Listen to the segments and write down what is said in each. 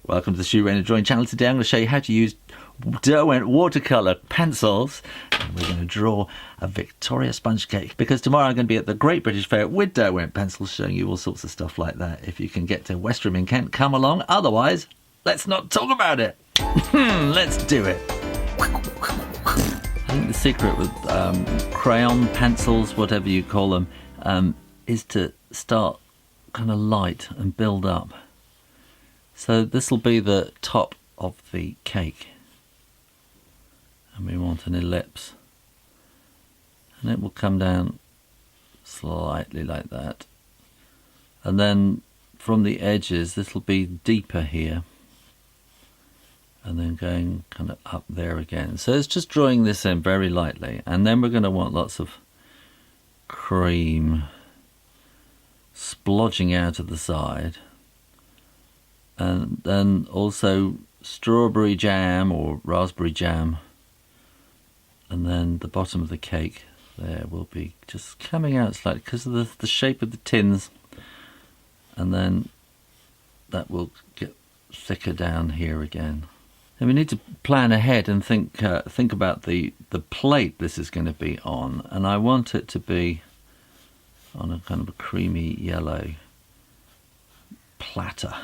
Welcome to the Shoe Rainer Drawing Channel. Today I'm going to show you how to use Derwent watercolour pencils. And we're going to draw a Victoria sponge cake, because tomorrow I'm going to be at the Great British Fair with Derwent pencils, showing you all sorts of stuff like that. If you can get to Westerham in Kent, come along. Otherwise, let's not talk about it. Let's do it. I think the secret with crayon pencils, whatever you call them, is to start kind of light and build up. So this will be the top of the cake, and we want an ellipse, and it will come down slightly like that, and then from the edges this will be deeper here, and then going kind of up there again. So it's just drawing this in very lightly, and then we're going to want lots of cream splodging out of the side. And then also strawberry jam or raspberry jam, and then the bottom of the cake there will be just coming out slightly because of the shape of the tins, and then that will get thicker down here again. And we need to plan ahead and think about the plate this is going to be on, and I want it to be on a kind of a creamy yellow platter.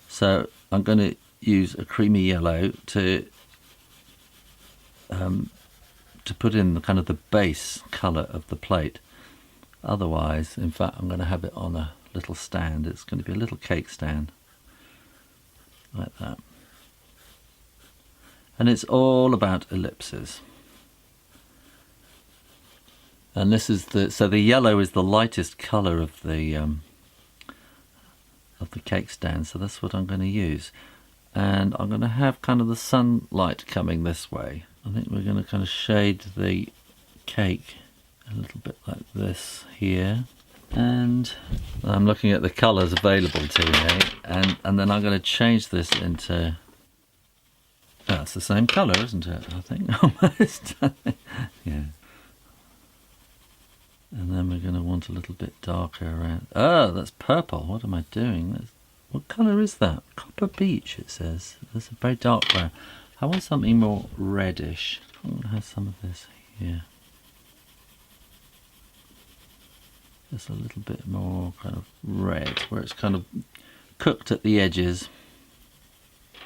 So I'm going to use a creamy yellow to put in the kind of the base colour of the plate. Otherwise, in fact, I'm going to have it on a little stand. It's going to be a little cake stand, like that. And it's all about ellipses. And this is so the yellow is the lightest colour of the cake stand, so that's what I'm going to use. And I'm going to have kind of the sunlight coming this way. I think we're going to kind of shade the cake a little bit like this here, and I'm looking at the colours available to me, and then I'm going to change this into, it's the same colour, isn't it? I think almost. Yeah. And then we're going to want a little bit darker around. Oh, that's purple. What am I doing? What colour is that? Copper Beach, it says. There's a very dark brown. I want something more reddish. I'm going to have some of this here. Just a little bit more kind of red, where it's kind of cooked at the edges.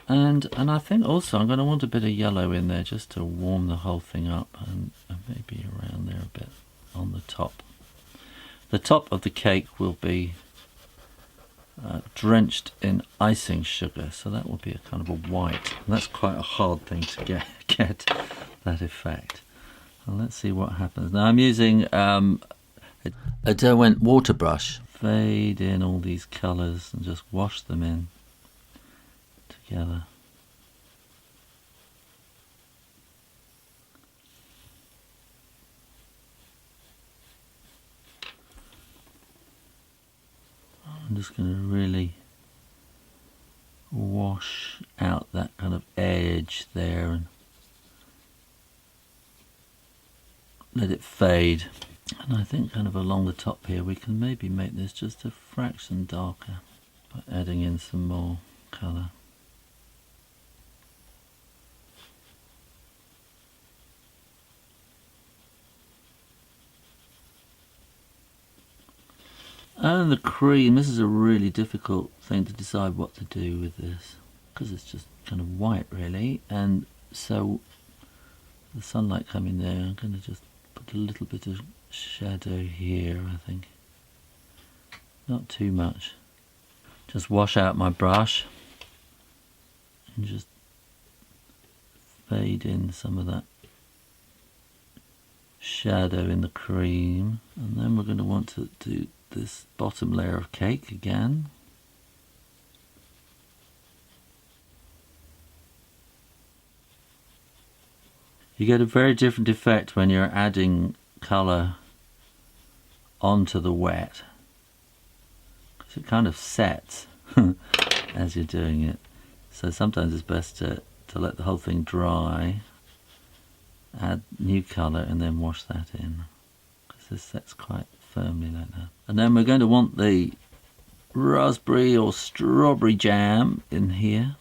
And I think also I'm going to want a bit of yellow in there just to warm the whole thing up, and maybe around there a bit on the top. The top of the cake will be drenched in icing sugar, so that will be a kind of a white, and that's quite a hard thing to get that effect. And let's see what happens. Now I'm using a Derwent water brush. Fade in all these colours and just wash them in together. I'm just going to really wash out that kind of edge there and let it fade. And I think kind of along the top here we can maybe make this just a fraction darker by adding in some more colour. And the cream, this is a really difficult thing to decide what to do with this, because it's just kind of white really, and so the sunlight coming there, I'm going to just put a little bit of shadow here, I think. Not too much. Just wash out my brush and just fade in some of that shadow in the cream, and then we're going to want to do this bottom layer of cake again. You get a very different effect when you're adding colour onto the wet, because it kind of sets as you're doing it. So sometimes it's best to let the whole thing dry, add new colour, and then wash that in, because this sets quite firmly like that. And then we're going to want the raspberry or strawberry jam in here.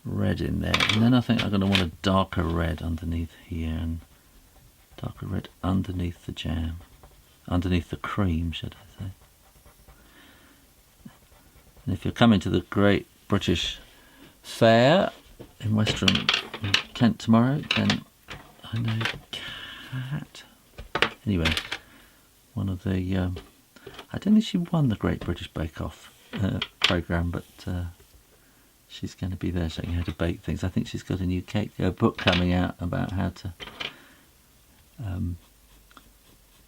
Red in there. And then I think I'm going to want a darker red underneath here and darker red underneath the jam. Underneath the cream, should I say. And if you're coming to the Great British Fair in Western Kent tomorrow, then I know Cat. Anyway, one of the... I don't think she won the Great British Bake Off programme, but she's going to be there showing how to bake things. I think she's got a new book coming out about how to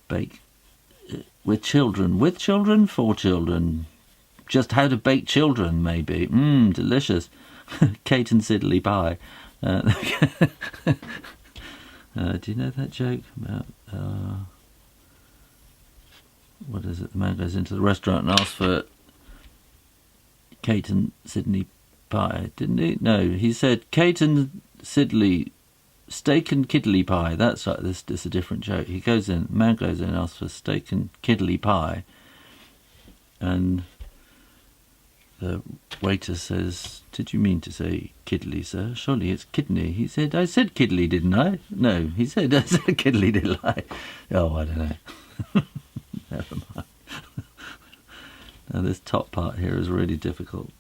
bake with children, for children. Just how to bake children, maybe. Delicious. Cake and Siddeley pie. Do you know that joke about... what is it? The man goes into the restaurant and asks for Kate and Sydney pie, didn't he? No, he said Kate and Siddeley steak and kiddly pie. That's right. This is a different joke. He goes in. The man goes in and asks for steak and kiddly pie, and the waiter says, "Did you mean to say kiddly, sir? Surely it's kidney." He said, "I said kiddly, didn't I?" No, he said, "I said kiddly, didn't I?" Oh, I don't know. Never mind. Now this top part here is really difficult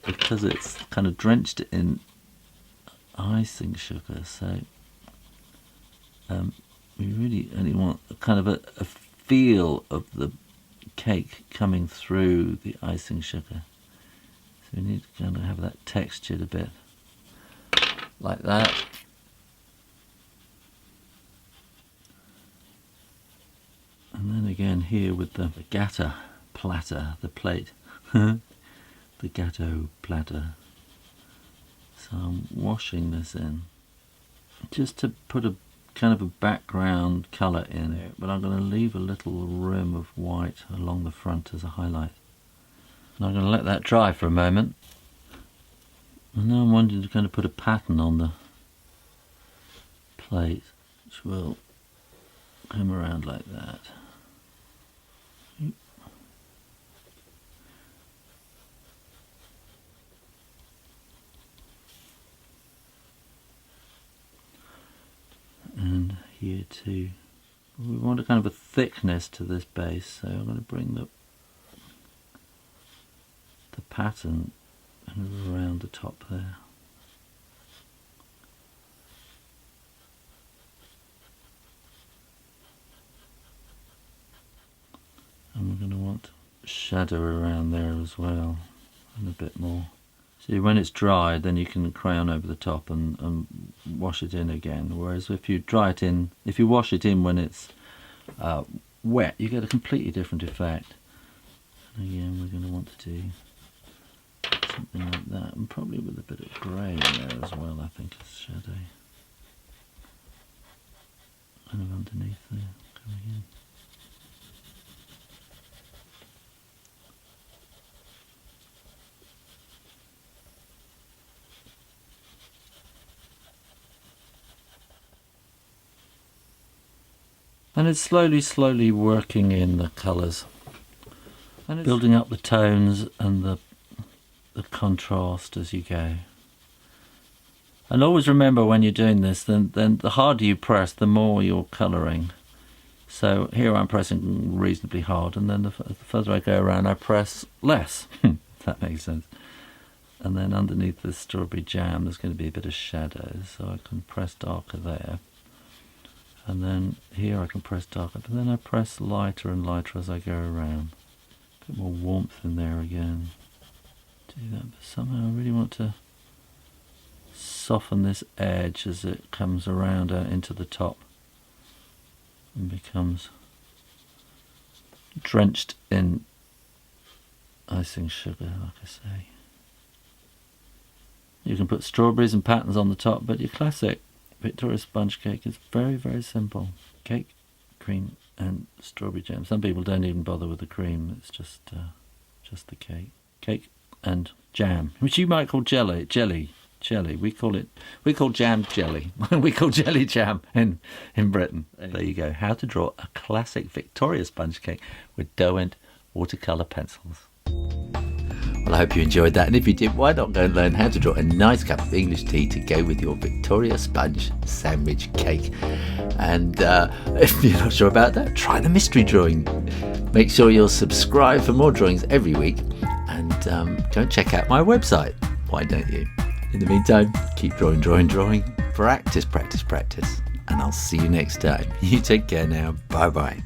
because it's kind of drenched in icing sugar, so we really only want kind of a feel of the cake coming through the icing sugar. So we need to kind of have that textured a bit like that. And then again here with the gatter platter, the plate, the gatto platter. So I'm washing this in just to put a kind of a background colour in it, but I'm going to leave a little rim of white along the front as a highlight. And I'm going to let that dry for a moment. And now I'm wanting to kind of put a pattern on the plate, which will come around like that. And here too, we want a kind of a thickness to this base, so I'm going to bring the pattern kind of around the top there. And we're going to want shadow around there as well, and a bit more. See, when it's dried, then you can crayon over the top and wash it in again. Whereas if you wash it in when it's wet, you get a completely different effect. And again, we're going to want to do something like that, and probably with a bit of grey in there as well, I think, as shadow. Kind of underneath there, coming in. And it's slowly working in the colours, and it's building up the tones and the contrast as you go. And always remember, when you're doing this, then the harder you press, the more you're colouring. So here I'm pressing reasonably hard, and then the further I go around, I press less, if that makes sense. And then underneath the strawberry jam, there's going to be a bit of shadow, so I can press darker there. And then here I can press darker, but then I press lighter and lighter as I go around. A bit more warmth in there again. Do that, but somehow I really want to soften this edge as it comes around out into the top and becomes drenched in icing sugar, like I say. You can put strawberries and patterns on the top, but your classic Victoria sponge cake is very simple. Cake, cream and strawberry jam. Some people don't even bother with the cream, it's just the cake. Cake and jam, which you might call jelly. We call jam jelly. We call jelly jam in Britain. There you go. How to draw a classic Victoria sponge cake with dough and Watercolour Pencils. Well, I hope you enjoyed that, and if you did, why not go and learn how to draw a nice cup of English tea to go with your Victoria Sponge sandwich cake. And if you're not sure about that, try the mystery drawing. Make sure you'll subscribe for more drawings every week, and go and check out my website. Why don't you? In the meantime, keep drawing. Practice, and I'll see you next time. You take care now. Bye-bye.